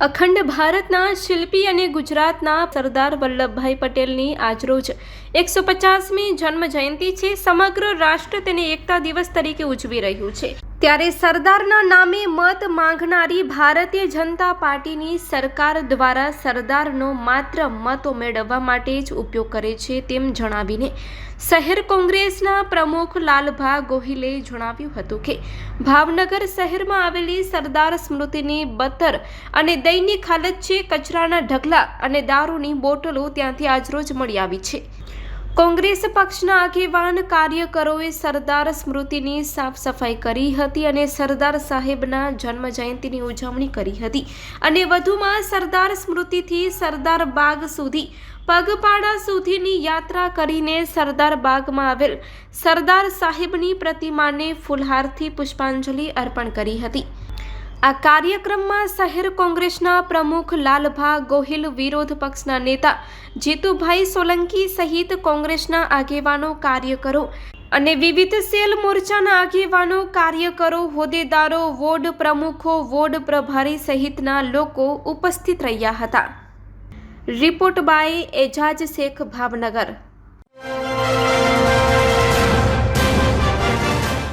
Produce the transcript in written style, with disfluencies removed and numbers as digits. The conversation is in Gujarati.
અખંડ ભારતના શિલ્પી અને ગુજરાતના સરદાર વલ્લભભાઈ પટેલની આજરોજ 150મી જન્મ જયંતિ છે। સમગ્ર રાષ્ટ્ર તેને એકતા દિવસ તરીકે ઉજવી રહ્યું છે। ત્યારે સરદારના નામે મત માંગનારી ભારતીય જનતા પાર્ટીની સરકાર દ્વારા સરદારનો માત્ર મતો મેળવવા માટે જ ઉપયોગ કરે છે તેમ જણાવીને શહેર કોંગ્રેસના પ્રમુખ લાલભા ગોહિલે જણાવ્યું હતું કે ભાવનગર શહેરમાં આવેલી સરદાર સ્મૃતિની બદતર અને દયનીય હાલત છે। કચરાના ઢગલા અને દારૂની બોટલો ત્યાંથી આજરોજ મળી આવી છે। કોંગ્રેસ પક્ષના આગેવાન કાર્યકરોએ સરદાર સ્મૃતિની સાફ સફાઈ કરી હતી અને સરદાર સાહેબના જન્મ જયંતિની ઉજવણી કરી હતી અને વધુમાં સરદાર સ્મૃતિથી સરદાર બાગ સુધી પગપાળા સુધીની યાત્રા કરીને સરદાર બાગમાં આવેલ સરદાર સાહેબની પ્રતિમાને ફૂલહારથી પુષ્પાંજલિ અર્પણ કરી હતી। આ કાર્યક્રમમાં શહેર કોંગ્રેસના પ્રમુખ લાલભા ગોહિલ, વિરોધ પક્ષના નેતા જીતુભાઈ સોલંકી સહિત કોંગ્રેસના આગેવાનો, કાર્યકરો અને વિવિધ સેલ મોરચાના આગેવાનો, કાર્યકરો, હોદ્દેદારો, વોર્ડ પ્રમુખો, વોર્ડ પ્રભારી સહિતના લોકો ઉપસ્થિત રહ્યા હતા। Report by Ejaz Shaikh, Bhavnagar.